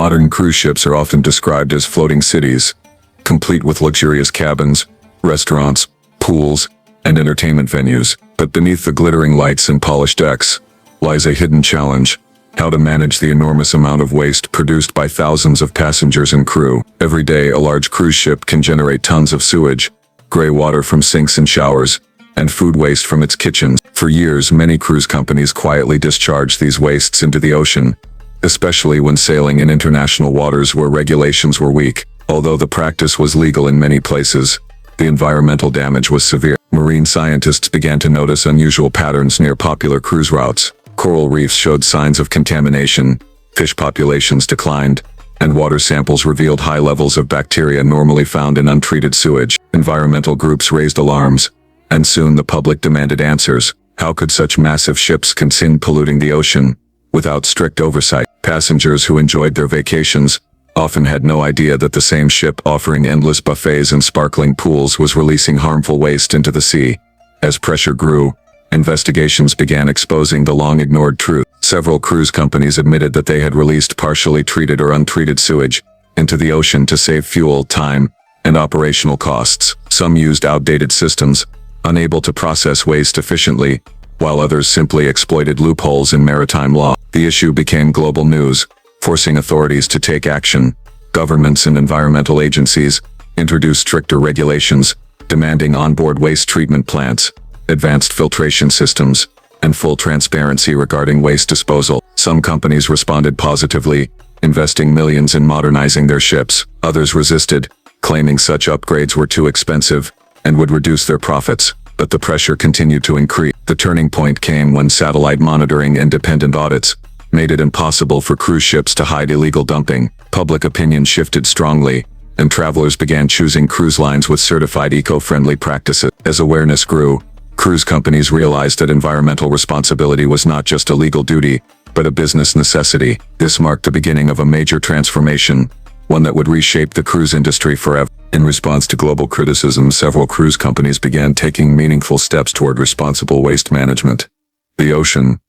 Modern cruise ships are often described as floating cities, complete with luxurious cabins, restaurants, pools, and entertainment venues. But beneath the glittering lights and polished decks lies a hidden challenge: how to manage the enormous amount of waste produced by thousands of passengers and crew. Every day, a large cruise ship can generate tons of sewage, gray water from sinks and showers, and food waste from its kitchens. For years, many cruise companies quietly discharged these wastes into the ocean, especially when sailing in international waters where regulations were weak. Although the practice was legal in many places, the environmental damage was severe. Marine scientists began to notice unusual patterns near popular cruise routes. Coral reefs showed signs of contamination, fish populations declined, and water samples revealed high levels of bacteria normally found in untreated sewage. Environmental groups raised alarms, and soon the public demanded answers. How could such massive ships continue polluting the ocean without strict oversight? Passengers who enjoyed their vacations often had no idea that the same ship offering endless buffets and sparkling pools was releasing harmful waste into the sea. As pressure grew, investigations began exposing the long-ignored truth. Several cruise companies admitted that they had released partially treated or untreated sewage into the ocean to save fuel, time, and operational costs. Some used outdated systems, unable to process waste efficiently, while others simply exploited loopholes in maritime law. The issue became global news, forcing authorities to take action. Governments and environmental agencies introduced stricter regulations, demanding onboard waste treatment plants, advanced filtration systems, and full transparency regarding waste disposal. Some companies responded positively, investing millions in modernizing their ships. Others resisted, claiming such upgrades were too expensive and would reduce their profits. But the pressure continued to increase. The turning point came when satellite monitoring and independent audits made it impossible for cruise ships to hide illegal dumping. Public opinion shifted strongly, and travelers began choosing cruise lines with certified eco-friendly practices. As awareness grew, cruise companies realized that environmental responsibility was not just a legal duty, but a business necessity. This marked the beginning of a major transformation, one that would reshape the cruise industry forever. In response to global criticism, several cruise companies began taking meaningful steps toward responsible waste management. The ocean,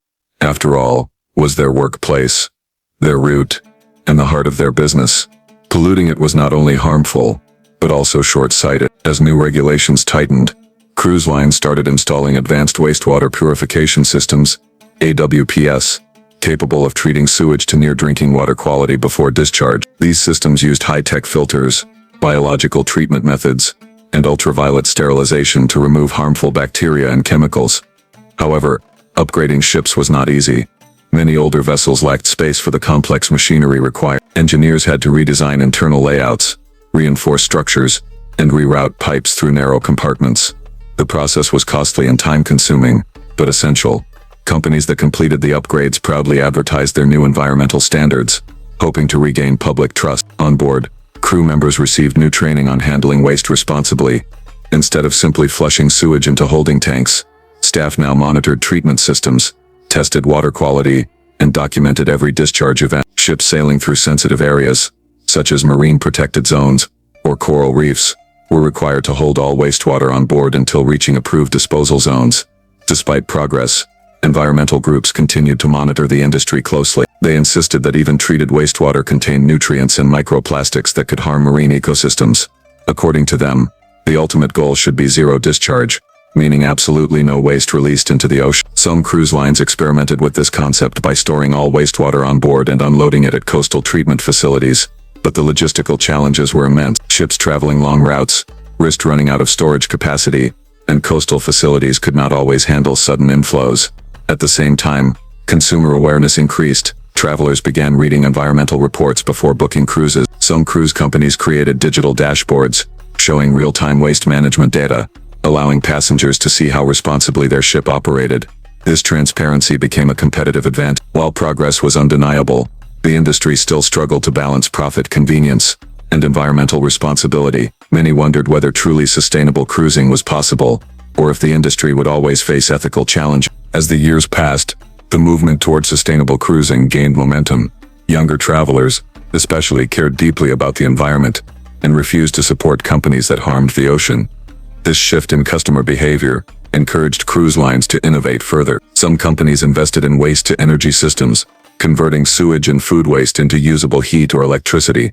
after all, was their workplace, their route, and the heart of their business. Polluting it was not only harmful, but also short-sighted. As new regulations tightened, cruise lines started installing advanced wastewater purification systems, AWPS, capable of treating sewage to near drinking water quality before discharge. These systems used high-tech filters, biological treatment methods, and ultraviolet sterilization to remove harmful bacteria and chemicals. However, upgrading ships was not easy. Many older vessels lacked space for the complex machinery required. Engineers had to redesign internal layouts, reinforce structures, and reroute pipes through narrow compartments. The process was costly and time-consuming, but essential. Companies that completed the upgrades proudly advertised their new environmental standards, hoping to regain public trust. On board, crew members received new training on handling waste responsibly. Instead of simply flushing sewage into holding tanks, staff now monitored treatment systems, tested water quality, and documented every discharge event. Ships sailing through sensitive areas, such as marine protected zones or coral reefs, were required to hold all wastewater on board until reaching approved disposal zones. Despite progress, environmental groups continued to monitor the industry closely. They insisted that even treated wastewater contained nutrients and microplastics that could harm marine ecosystems. According to them, the ultimate goal should be zero discharge, meaning absolutely no waste released into the ocean. Some cruise lines experimented with this concept by storing all wastewater on board and unloading it at coastal treatment facilities, but the logistical challenges were immense. Ships traveling long routes risked running out of storage capacity, and coastal facilities could not always handle sudden inflows. At the same time, consumer awareness increased. Travelers began reading environmental reports before booking cruises. Some cruise companies created digital dashboards, showing real-time waste management data, allowing passengers to see how responsibly their ship operated. This transparency became a competitive advantage. While progress was undeniable, the industry still struggled to balance profit, convenience, and environmental responsibility. Many wondered whether truly sustainable cruising was possible, or if the industry would always face ethical challenges. As the years passed, the movement toward sustainable cruising gained momentum. Younger travelers, especially, cared deeply about the environment and refused to support companies that harmed the ocean. This shift in customer behavior encouraged cruise lines to innovate further. Some companies invested in waste-to-energy systems, converting sewage and food waste into usable heat or electricity.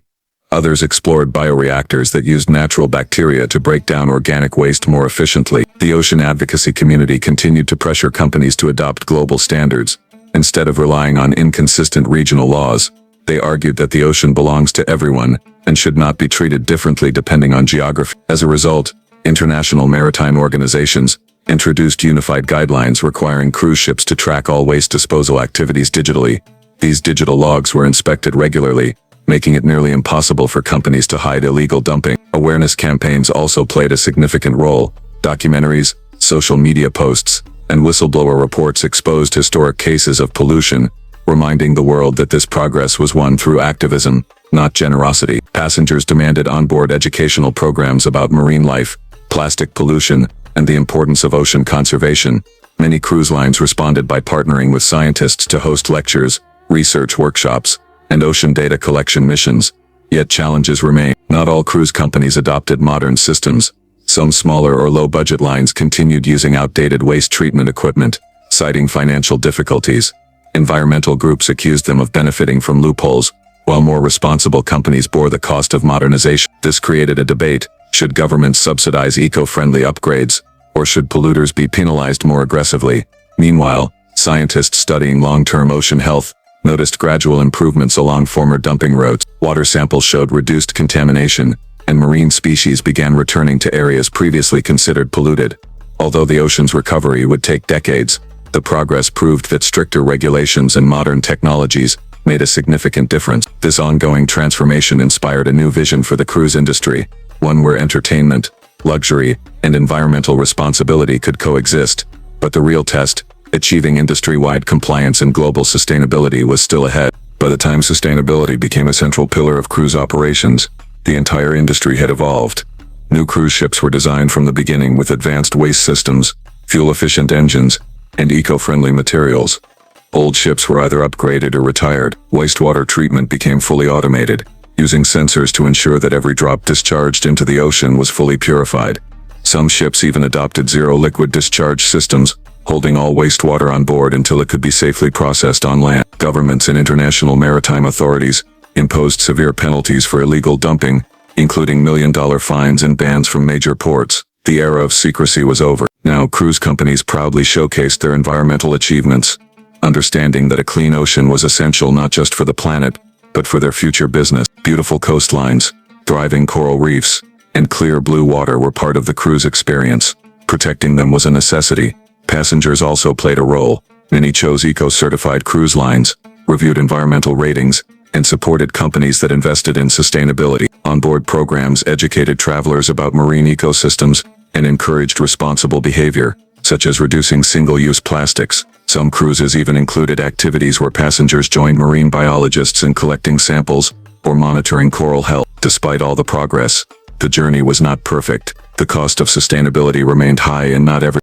Others explored bioreactors that used natural bacteria to break down organic waste more efficiently. The ocean advocacy community continued to pressure companies to adopt global standards. Instead of relying on inconsistent regional laws, they argued that the ocean belongs to everyone and should not be treated differently depending on geography. As a result, international maritime organizations introduced unified guidelines requiring cruise ships to track all waste disposal activities digitally. These digital logs were inspected regularly, making it nearly impossible for companies to hide illegal dumping. Awareness campaigns also played a significant role. Documentaries, social media posts, and whistleblower reports exposed historic cases of pollution, reminding the world that this progress was won through activism, not generosity. Passengers demanded onboard educational programs about marine life, plastic pollution, and the importance of ocean conservation. Many cruise lines responded by partnering with scientists to host lectures, research workshops, and ocean data collection missions. Yet challenges remain. Not all cruise companies adopted modern systems. Some smaller or low-budget lines continued using outdated waste treatment equipment, citing financial difficulties. Environmental groups accused them of benefiting from loopholes, while more responsible companies bore the cost of modernization. This created a debate. Should governments subsidize eco-friendly upgrades, or should polluters be penalized more aggressively? Meanwhile, scientists studying long-term ocean health noticed gradual improvements along former dumping routes. Water samples showed reduced contamination, and marine species began returning to areas previously considered polluted. Although the ocean's recovery would take decades, the progress proved that stricter regulations and modern technologies made a significant difference. This ongoing transformation inspired a new vision for the cruise industry, one where entertainment, luxury, and environmental responsibility could coexist. But the real test, achieving industry-wide compliance and global sustainability, was still ahead. By the time sustainability became a central pillar of cruise operations, the entire industry had evolved. New cruise ships were designed from the beginning with advanced waste systems, fuel-efficient engines, and eco-friendly materials. Old ships were either upgraded or retired. Wastewater treatment became fully automated, using sensors to ensure that every drop discharged into the ocean was fully purified. Some ships even adopted zero liquid discharge systems, holding all wastewater on board until it could be safely processed on land. Governments and international maritime authorities imposed severe penalties for illegal dumping, including million-dollar fines and bans from major ports. The era of secrecy was over. Now cruise companies proudly showcased their environmental achievements, understanding that a clean ocean was essential not just for the planet, but for their future business. Beautiful coastlines, thriving coral reefs, and clear blue water were part of the cruise experience. Protecting them was a necessity. Passengers also played a role. Many chose eco-certified cruise lines, reviewed environmental ratings, and supported companies that invested in sustainability. Onboard programs educated travelers about marine ecosystems and encouraged responsible behavior, such as reducing single-use plastics. Some cruises even included activities where passengers joined marine biologists in collecting samples or monitoring coral health. Despite all the progress, the journey was not perfect. The cost of sustainability remained high and not every